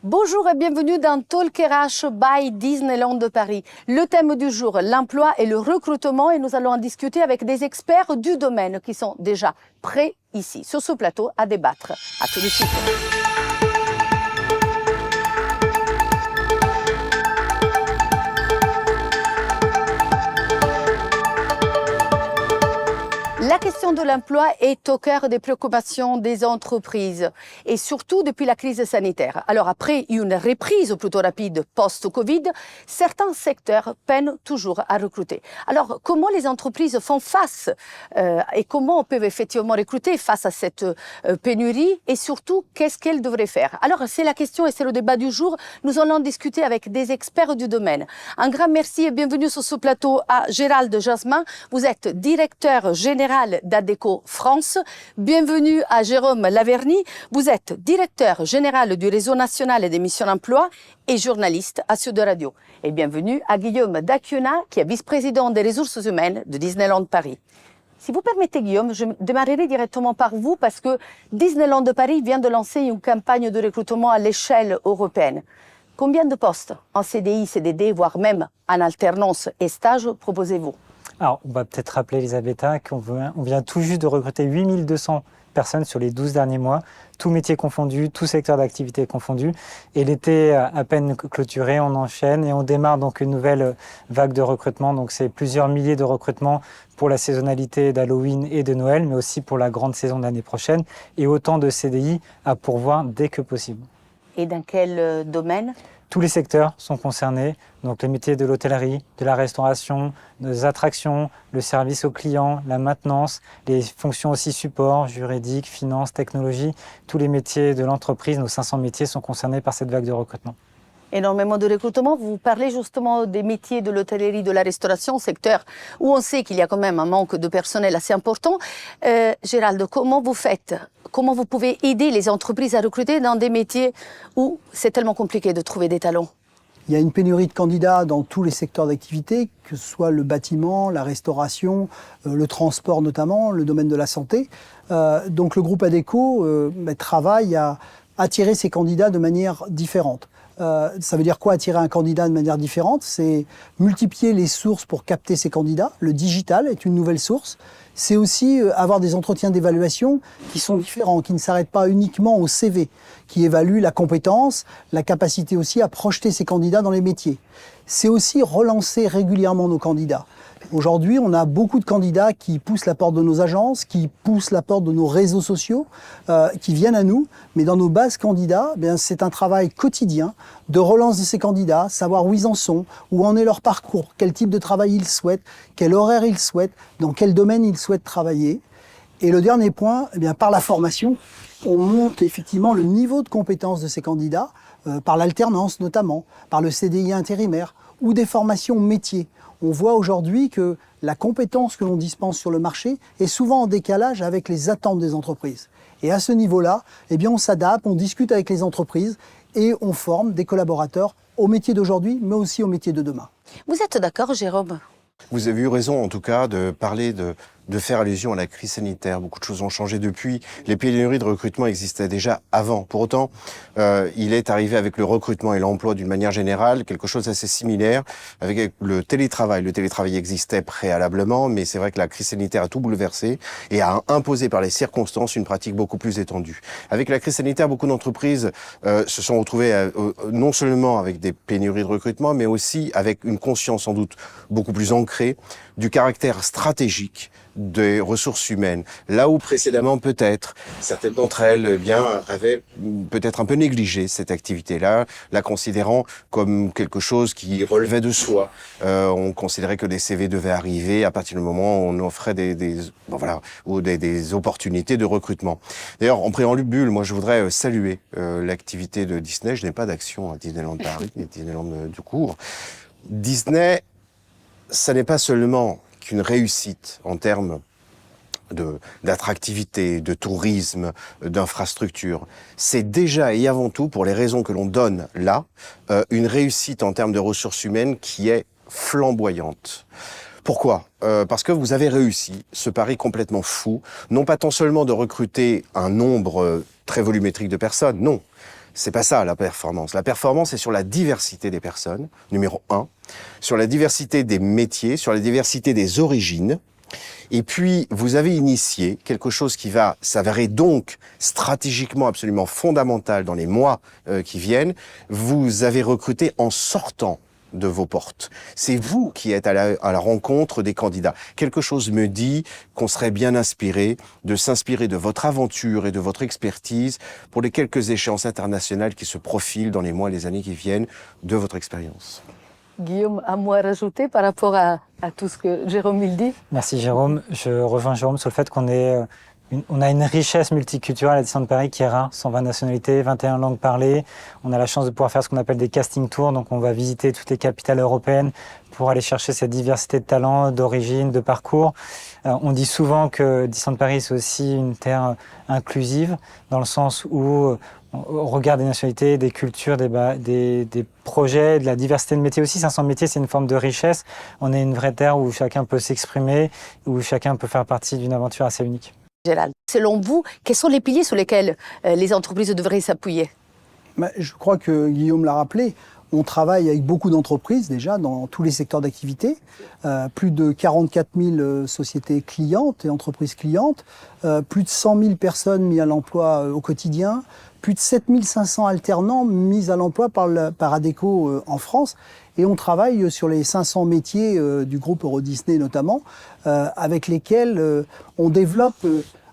Bonjour et bienvenue dans Talk RH by Disneyland de Paris. Le thème du jour, l'emploi et le recrutement, et nous allons en discuter avec des experts du domaine qui sont déjà prêts ici, sur ce plateau, à débattre. À tout de suite. La question de l'emploi est au cœur des préoccupations des entreprises et surtout depuis la crise sanitaire. Alors après une reprise plutôt rapide post-Covid, certains secteurs peinent toujours à recruter. Alors comment les entreprises font face et comment on peut effectivement recruter face à cette pénurie et surtout qu'est-ce qu'elles devraient faire? Alors c'est la question et c'est le débat du jour. Nous allons discuter avec des experts du domaine. Un grand merci et bienvenue sur ce plateau à Gérald Jasmin. Vous êtes directeur général d'Adecco France. Bienvenue à Jérôme Laverny. Vous êtes directeur général du réseau national des missions d'emploi et journaliste à Sud Radio. Et bienvenue à Guillaume Dacuna, qui est vice-président des ressources humaines de Disneyland Paris. Si vous permettez, Guillaume, je démarrerai directement par vous parce que Disneyland de Paris vient de lancer une campagne de recrutement à l'échelle européenne. Combien de postes en CDI, CDD, voire même en alternance et stage proposez-vous? Alors, on va peut-être rappeler, Elisabetta, qu'on vient tout juste de recruter 8200 personnes sur les 12 derniers mois, tous métiers confondus, tous secteurs d'activité confondus. Et l'été à peine clôturé, on enchaîne et on démarre donc une nouvelle vague de recrutement. Donc, c'est plusieurs milliers de recrutements pour la saisonnalité d'Halloween et de Noël, mais aussi pour la grande saison de l'année prochaine. Et autant de CDI à pourvoir dès que possible. Et dans quel domaine? Tous les secteurs sont concernés, donc les métiers de l'hôtellerie, de la restauration, des attractions, le service aux clients, la maintenance, les fonctions aussi support, juridique, finance, technologie. Tous les métiers de l'entreprise, nos 500 métiers sont concernés par cette vague de recrutement. Énormément de recrutement. Vous parlez justement des métiers de l'hôtellerie, de la restauration, secteur où on sait qu'il y a quand même un manque de personnel assez important. Gérald, comment vous faites? Comment vous pouvez aider les entreprises à recruter dans des métiers où c'est tellement compliqué de trouver des talents? Il y a une pénurie de candidats dans tous les secteurs d'activité, que ce soit le bâtiment, la restauration, le transport notamment, le domaine de la santé. Donc le groupe Adecco travaille à attirer ces candidats de manière différente. Ça veut dire quoi attirer un candidat de manière différente? C'est multiplier les sources pour capter ces candidats. Le digital est une nouvelle source. C'est aussi avoir des entretiens d'évaluation qui sont différents, qui ne s'arrêtent pas uniquement au CV, qui évaluent la compétence, la capacité aussi à projeter ces candidats dans les métiers. C'est aussi relancer régulièrement nos candidats. Aujourd'hui, on a beaucoup de candidats qui poussent la porte de nos agences, qui poussent la porte de nos réseaux sociaux, qui viennent à nous. Mais dans nos bases candidats, c'est un travail quotidien de relance de ces candidats, savoir où ils en sont, où en est leur parcours, quel type de travail ils souhaitent, quel horaire ils souhaitent, dans quel domaine ils souhaitent travailler. Et le dernier point, par la formation, on monte effectivement le niveau de compétence de ces candidats, par l'alternance notamment, par le CDI intérimaire ou des formations métiers. On voit aujourd'hui que la compétence que l'on dispense sur le marché est souvent en décalage avec les attentes des entreprises. Et à ce niveau-là, on s'adapte, on discute avec les entreprises et on forme des collaborateurs au métier d'aujourd'hui, mais aussi au métier de demain. Vous êtes d'accord, Jérôme? Vous avez eu raison, en tout cas, de parler de faire allusion à la crise sanitaire. Beaucoup de choses ont changé depuis. Les pénuries de recrutement existaient déjà avant. Pour autant, il est arrivé avec le recrutement et l'emploi d'une manière générale quelque chose d'assez similaire avec le télétravail. Le télétravail existait préalablement, mais c'est vrai que la crise sanitaire a tout bouleversé et a imposé par les circonstances une pratique beaucoup plus étendue. Avec la crise sanitaire, beaucoup d'entreprises se sont retrouvées non seulement avec des pénuries de recrutement, mais aussi avec une conscience sans doute beaucoup plus ancrée du caractère stratégique des ressources humaines. Là où précédemment, peut-être, certaines d'entre elles avaient peut-être un peu négligé cette activité-là, la considérant comme quelque chose qui relevait de soi. On considérait que des CV devaient arriver à partir du moment où on offrait des opportunités de recrutement. D'ailleurs, en préambule, moi je voudrais saluer l'activité de Disney. Je n'ai pas d'action à Disneyland Paris, mais Disneyland du cours. Disney, ça n'est pas seulement qu'une réussite en termes d'attractivité, de tourisme, d'infrastructure. C'est déjà et avant tout, pour les raisons que l'on donne là, une réussite en termes de ressources humaines qui est flamboyante. Pourquoi ? Parce que vous avez réussi ce pari complètement fou, non pas tant seulement de recruter un nombre très volumétrique de personnes, non. C'est pas ça la performance. La performance est sur la diversité des personnes, numéro 1, sur la diversité des métiers, sur la diversité des origines. Et puis, vous avez initié quelque chose qui va s'avérer donc stratégiquement absolument fondamental dans les mois qui viennent. Vous avez recruté en sortant de vos portes. C'est vous qui êtes à la rencontre des candidats. Quelque chose me dit qu'on serait bien inspiré de s'inspirer de votre aventure et de votre expertise pour les quelques échéances internationales qui se profilent dans les mois et les années qui viennent de votre expérience. Guillaume, un mot à rajouter par rapport à tout ce que Jérôme il dit? Merci Jérôme. Je rejoins Jérôme sur le fait qu'on a une richesse multiculturelle à Disneyland Paris qui est rare, 120 nationalités, 21 langues parlées. On a la chance de pouvoir faire ce qu'on appelle des casting tours, donc on va visiter toutes les capitales européennes pour aller chercher cette diversité de talents, d'origine, de parcours. On dit souvent que Disneyland Paris c'est aussi une terre inclusive, dans le sens où on regarde des nationalités, des cultures, des projets, de la diversité de métiers aussi. 500 métiers, c'est une forme de richesse. On est une vraie terre où chacun peut s'exprimer, où chacun peut faire partie d'une aventure assez unique. Gérald, selon vous, quels sont les piliers sur lesquels les entreprises devraient s'appuyer? Je crois que Guillaume l'a rappelé. On travaille avec beaucoup d'entreprises déjà dans tous les secteurs d'activité. Plus de 44 000 sociétés clientes et entreprises clientes. Plus de 100 000 personnes mises à l'emploi au quotidien. Plus de 7 500 alternants mis à l'emploi par Adecco en France. Et on travaille sur les 500 métiers du groupe Euro Disney notamment, avec lesquels on développe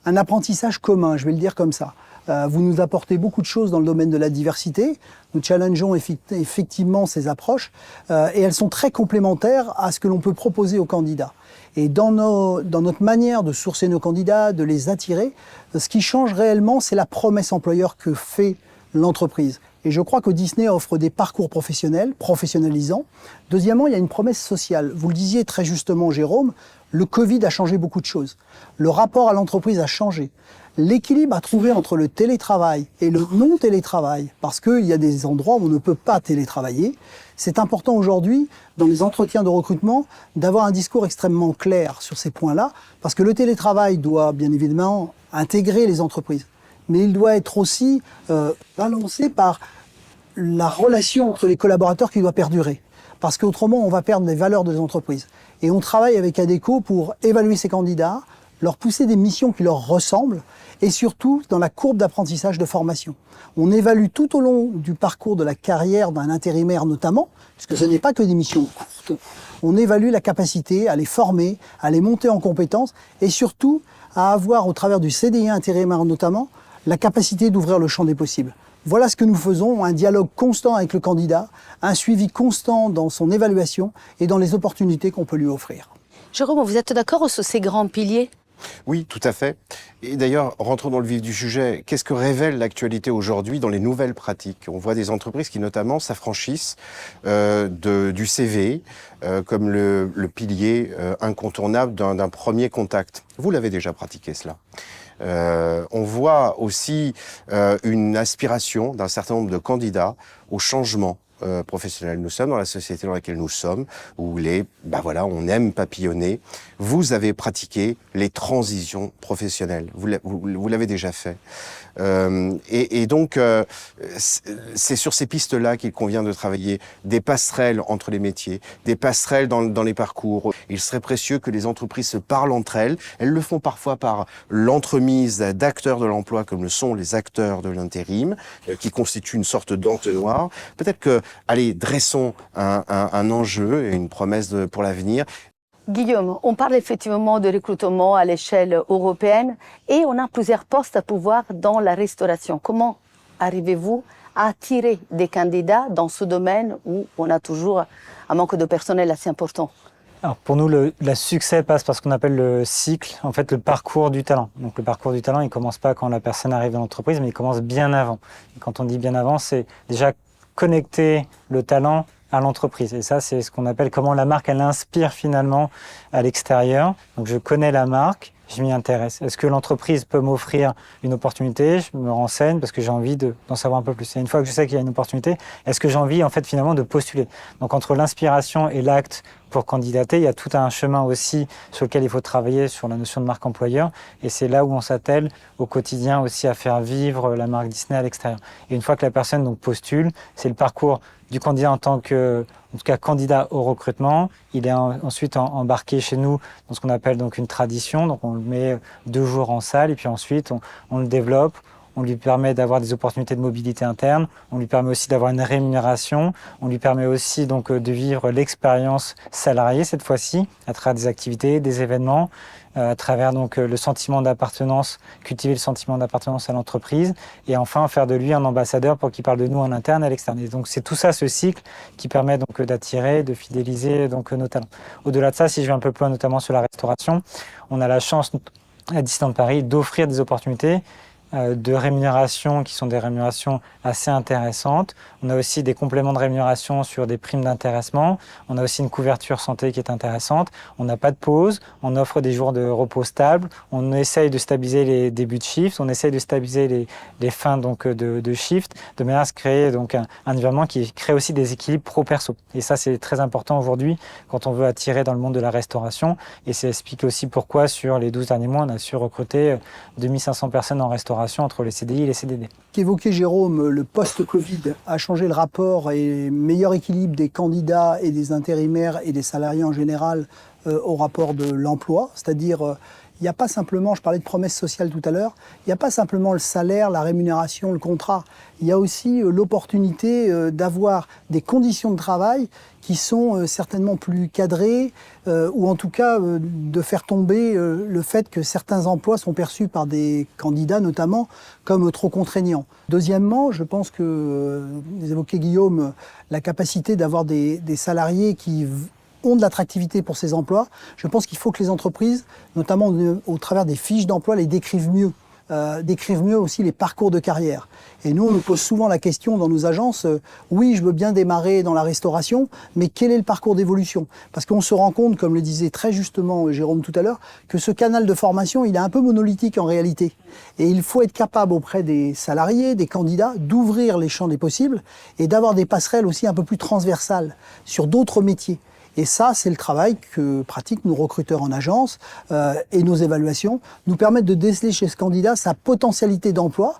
un apprentissage commun, je vais le dire comme ça. Vous nous apportez beaucoup de choses dans le domaine de la diversité. Nous challengeons effectivement ces approches et elles sont très complémentaires à ce que l'on peut proposer aux candidats. Et dans notre manière de sourcer nos candidats, de les attirer, ce qui change réellement, c'est la promesse employeur que fait l'entreprise. Et je crois que Disney offre des parcours professionnels, professionnalisants. Deuxièmement, il y a une promesse sociale. Vous le disiez très justement, Jérôme, le Covid a changé beaucoup de choses. Le rapport à l'entreprise a changé. L'équilibre à trouver entre le télétravail et le non-télétravail, parce qu'il y a des endroits où on ne peut pas télétravailler, c'est important aujourd'hui, dans les entretiens de recrutement, d'avoir un discours extrêmement clair sur ces points-là, parce que le télétravail doit bien évidemment intégrer les entreprises, mais il doit être aussi balancé par la relation entre les collaborateurs qui doit perdurer, parce qu'autrement on va perdre les valeurs des entreprises. Et on travaille avec Adecco pour évaluer ces candidats, leur pousser des missions qui leur ressemblent, et surtout dans la courbe d'apprentissage de formation. On évalue tout au long du parcours de la carrière d'un intérimaire notamment, puisque ce n'est pas que des missions courtes, on évalue la capacité à les former, à les monter en compétences, et surtout à avoir, au travers du CDI intérimaire notamment, la capacité d'ouvrir le champ des possibles. Voilà ce que nous faisons, un dialogue constant avec le candidat, un suivi constant dans son évaluation et dans les opportunités qu'on peut lui offrir. Jérôme, vous êtes d'accord sur ces grands piliers? Oui, tout à fait. Et d'ailleurs, rentrons dans le vif du sujet. Qu'est-ce que révèle l'actualité aujourd'hui dans les nouvelles pratiques? On voit des entreprises qui notamment s'affranchissent du CV comme le pilier incontournable d'un premier contact. Vous l'avez déjà pratiqué cela. On voit aussi une aspiration d'un certain nombre de candidats au changement professionnel. Nous sommes dans la société dans laquelle nous sommes, où on aime papillonner. Vous avez pratiqué les transitions professionnelles. Vous l'avez déjà fait. Et donc, c'est sur ces pistes-là qu'il convient de travailler. Des passerelles entre les métiers, des passerelles dans les parcours. Il serait précieux que les entreprises se parlent entre elles. Elles le font parfois par l'entremise d'acteurs de l'emploi, comme le sont les acteurs de l'intérim, qui constituent une sorte d'entonnoir. Peut-être que, allez, dressons un enjeu et une promesse pour l'avenir. Guillaume, on parle effectivement de recrutement à l'échelle européenne et on a plusieurs postes à pouvoir dans la restauration. Comment arrivez-vous à attirer des candidats dans ce domaine où on a toujours un manque de personnel assez important? Alors pour nous, le succès passe par ce qu'on appelle le cycle, en fait le parcours du talent. Donc le parcours du talent, il ne commence pas quand la personne arrive dans l'entreprise, mais il commence bien avant. Et quand on dit bien avant, c'est déjà connecter le talent à l'entreprise. Et ça, c'est ce qu'on appelle comment la marque, elle inspire finalement à l'extérieur. Donc je connais la marque, je m'y intéresse. Est-ce que l'entreprise peut m'offrir une opportunité? Je me renseigne parce que j'ai envie d'en savoir un peu plus. Et une fois que je sais qu'il y a une opportunité, est-ce que j'ai envie en fait finalement de postuler? Donc entre l'inspiration et l'acte pour candidater. Il y a tout un chemin aussi sur lequel il faut travailler sur la notion de marque employeur. Et c'est là où on s'attelle au quotidien aussi à faire vivre la marque Disney à l'extérieur. Et une fois que la personne donc postule, c'est le parcours du candidat en tant que, en tout cas, candidat au recrutement. Il est ensuite embarqué chez nous dans ce qu'on appelle donc une tradition. Donc on le met 2 jours en salle et puis ensuite on le développe. On lui permet d'avoir des opportunités de mobilité interne. On lui permet aussi d'avoir une rémunération. On lui permet aussi donc de vivre l'expérience salariée cette fois-ci à travers des activités, des événements, à travers donc le sentiment d'appartenance, cultiver le sentiment d'appartenance à l'entreprise et enfin faire de lui un ambassadeur pour qu'il parle de nous en interne et à l'externe. Et donc c'est tout ça, ce cycle qui permet donc d'attirer, de fidéliser donc nos talents. Au-delà de ça, si je vais un peu plus loin, notamment sur la restauration, on a la chance à Disneyland Paris d'offrir des opportunités de rémunération qui sont des rémunérations assez intéressantes. On a aussi des compléments de rémunération sur des primes d'intéressement. On a aussi une couverture santé qui est intéressante. On n'a pas de pause. On offre des jours de repos stables. On essaye de stabiliser les débuts de shift. On essaye de stabiliser les fins donc de shift de manière à se créer donc un environnement qui crée aussi des équilibres pro-perso. Et ça, c'est très important aujourd'hui quand on veut attirer dans le monde de la restauration. Et ça explique aussi pourquoi sur les 12 derniers mois, on a su recruter 2500 personnes en restauration entre les CDI et les CDD. Qu'évoquait Jérôme, le post-Covid a changé le rapport et meilleur équilibre des candidats et des intérimaires et des salariés en général au rapport de l'emploi. C'est-à-dire, il n'y a pas simplement, je parlais de promesses sociales tout à l'heure, il n'y a pas simplement le salaire, la rémunération, le contrat. Il y a aussi l'opportunité d'avoir des conditions de travail qui sont certainement plus cadrées, ou en tout cas de faire tomber le fait que certains emplois sont perçus par des candidats notamment comme trop contraignants. Deuxièmement, je pense que, vous évoquez Guillaume, la capacité d'avoir des salariés qui ont de l'attractivité pour ces emplois. Je pense qu'il faut que les entreprises, notamment au travers des fiches d'emploi, les décrivent mieux. Décrivent mieux aussi les parcours de carrière. Et nous, on nous pose souvent la question dans nos agences, oui, je veux bien démarrer dans la restauration, mais quel est le parcours d'évolution? Parce qu'on se rend compte, comme le disait très justement Jérôme tout à l'heure, que ce canal de formation, il est un peu monolithique en réalité. Et il faut être capable auprès des salariés, des candidats, d'ouvrir les champs des possibles et d'avoir des passerelles aussi un peu plus transversales sur d'autres métiers. Et ça, c'est le travail que pratiquent nos recruteurs en agence et nos évaluations nous permettent de déceler chez ce candidat sa potentialité d'emploi.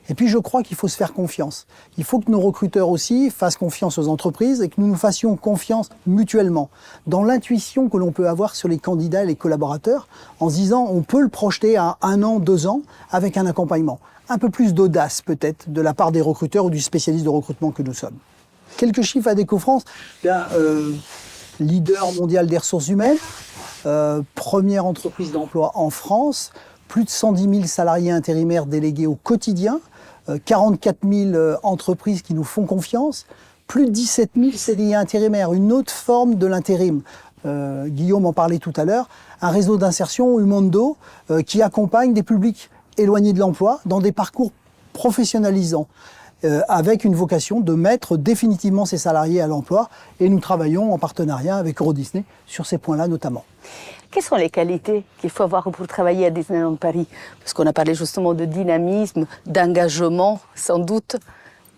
Et puis, je crois qu'il faut se faire confiance. Il faut que nos recruteurs aussi fassent confiance aux entreprises et que nous nous fassions confiance mutuellement dans l'intuition que l'on peut avoir sur les candidats et les collaborateurs en se disant on peut le projeter à 1 an, 2 ans avec un accompagnement. Un peu plus d'audace peut-être de la part des recruteurs ou du spécialiste de recrutement que nous sommes. Quelques chiffres à Déco-France. Leader mondial des ressources humaines, première entreprise d'emploi en France, plus de 110 000 salariés intérimaires délégués au quotidien, 44 000 entreprises qui nous font confiance, plus de 17 000 CDI intérimaires, une autre forme de l'intérim. Guillaume en parlait tout à l'heure, un réseau d'insertion, Humondo, qui accompagne des publics éloignés de l'emploi dans des parcours professionnalisants. Avec une vocation de mettre définitivement ces salariés à l'emploi. Et nous travaillons en partenariat avec Euro Disney sur ces points-là notamment. Quelles sont les qualités qu'il faut avoir pour travailler à Disneyland Paris? Parce qu'on a parlé justement de dynamisme, d'engagement, sans doute,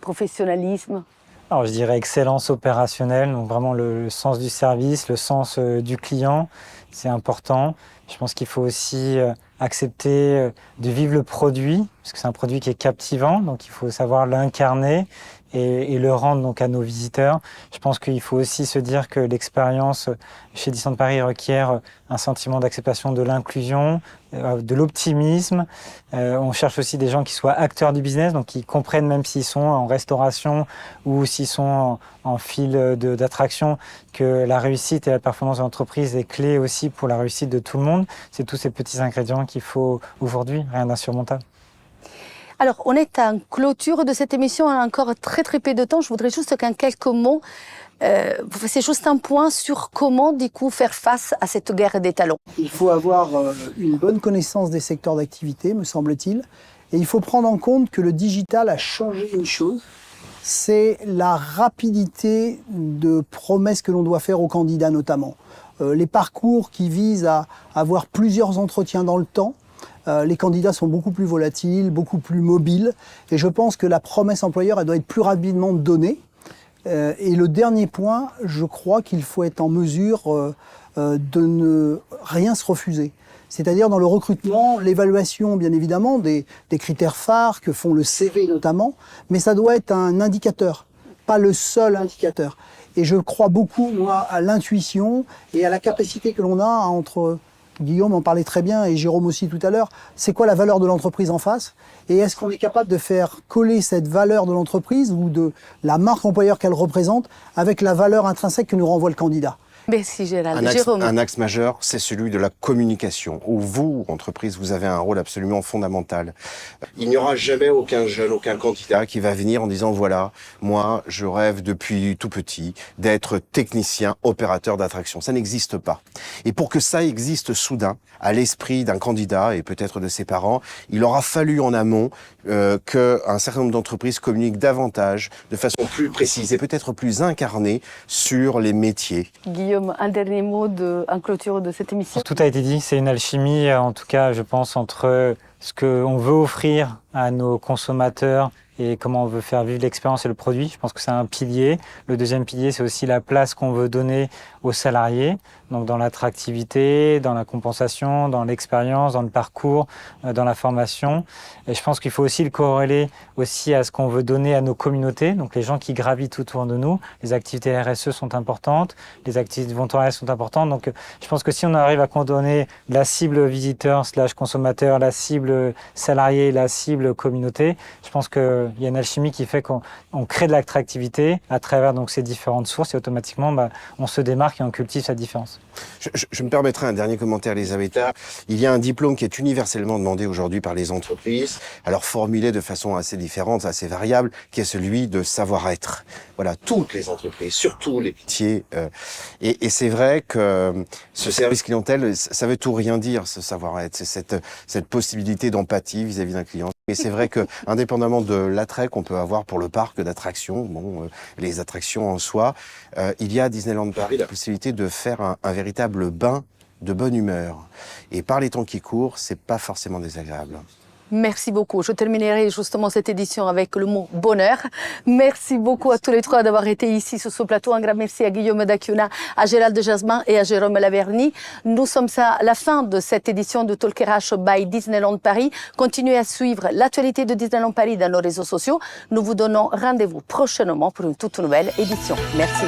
professionnalisme. Alors je dirais excellence opérationnelle, donc vraiment le sens du service, le sens du client, c'est important. Je pense qu'il faut aussi accepter de vivre le produit, parce que c'est un produit qui est captivant, donc il faut savoir l'incarner et le rendre donc à nos visiteurs. Je pense qu'il faut aussi se dire que l'expérience chez Disneyland Paris requiert un sentiment d'acceptation de l'inclusion, de l'optimisme. On cherche aussi des gens qui soient acteurs du business, donc qui comprennent même s'ils sont en restauration ou s'ils sont en file d'attraction, que la réussite et la performance de l'entreprise est clé aussi pour la réussite de tout le monde. C'est tous ces petits ingrédients qu'il faut aujourd'hui, rien d'insurmontable. Alors, on est en clôture de cette émission, on a encore très peu de temps. Je voudrais juste qu'en quelques mots, vous fassiez juste un point sur comment, du coup, faire face à cette guerre des talents. Il faut avoir une bonne connaissance des secteurs d'activité, me semble-t-il. Et il faut prendre en compte que le digital a changé une chose, c'est la rapidité de promesses que l'on doit faire aux candidats notamment. Les parcours qui visent à avoir plusieurs entretiens dans le temps, les candidats sont beaucoup plus volatiles, beaucoup plus mobiles. Et je pense que la promesse employeur, elle doit être plus rapidement donnée. Et le dernier point, je crois qu'il faut être en mesure de ne rien se refuser. C'est-à-dire dans le recrutement, l'évaluation, bien évidemment, des critères phares que font le CV notamment, mais ça doit être un indicateur, pas le seul indicateur. Et je crois beaucoup, moi, à l'intuition et à la capacité que l'on a entre, Guillaume en parlait très bien et Jérôme aussi tout à l'heure, c'est quoi la valeur de l'entreprise en face? Et est-ce qu'on est capable de faire coller cette valeur de l'entreprise ou de la marque employeur qu'elle représente avec la valeur intrinsèque que nous renvoie le candidat? Merci Gérald. Un axe majeur, c'est celui de la communication, où vous, entreprise, vous avez un rôle absolument fondamental. Il n'y aura jamais aucun jeune, aucun candidat qui va venir en disant, voilà, moi, je rêve depuis tout petit d'être technicien, opérateur d'attraction. Ça n'existe pas. Et pour que ça existe soudain, à l'esprit d'un candidat et peut-être de ses parents, il aura fallu en amont qu'un certain nombre d'entreprises communiquent davantage, de façon plus précise et peut-être plus incarnée sur les métiers. Guillaume, un dernier mot en clôture de cette émission. Tout a été dit, c'est une alchimie, en tout cas, je pense, entre ce qu'on veut offrir à nos consommateurs et comment on veut faire vivre l'expérience et le produit. Je pense que c'est un pilier. Le deuxième pilier, c'est aussi la place qu'on veut donner aux salariés, donc dans l'attractivité, dans la compensation, dans l'expérience, dans le parcours, dans la formation. Et je pense qu'il faut aussi le corréler aussi à ce qu'on veut donner à nos communautés, donc les gens qui gravitent autour de nous. Les activités RSE sont importantes, les activités de volontariat sont importantes. Donc je pense que si on arrive à coordonner la cible visiteur / consommateur, la cible salarié, la cible communauté, je pense qu'il y a une alchimie qui fait qu'on crée de l'attractivité à travers donc ces différentes sources et automatiquement on se démarque et on cultive sa différence. Je me permettrai un dernier commentaire, Elisabetta. Il y a un diplôme qui est universellement demandé aujourd'hui par les entreprises, alors formulé de façon assez différente, assez variable, qui est celui de savoir-être. Voilà, toutes les entreprises, surtout les métiers. Et c'est vrai que ce service clientèle, ça veut tout rien dire, ce savoir-être. C'est cette possibilité d'empathie vis-à-vis d'un client. Et c'est vrai que, indépendamment de l'attrait qu'on peut avoir pour le parc d'attractions, les attractions en soi, il y a à Disneyland Paris la possibilité de faire un véritable bain de bonne humeur. Et par les temps qui courent, c'est pas forcément désagréable. Merci beaucoup. Je terminerai justement cette édition avec le mot bonheur. Merci beaucoup à tous les trois d'avoir été ici sur ce plateau. Un grand merci à Guillaume Dacchiuna, à Gérald de Jasmin et à Jérôme Laverny. Nous sommes à la fin de cette édition de Talk RH by Disneyland Paris. Continuez à suivre l'actualité de Disneyland Paris dans nos réseaux sociaux. Nous vous donnons rendez-vous prochainement pour une toute nouvelle édition. Merci.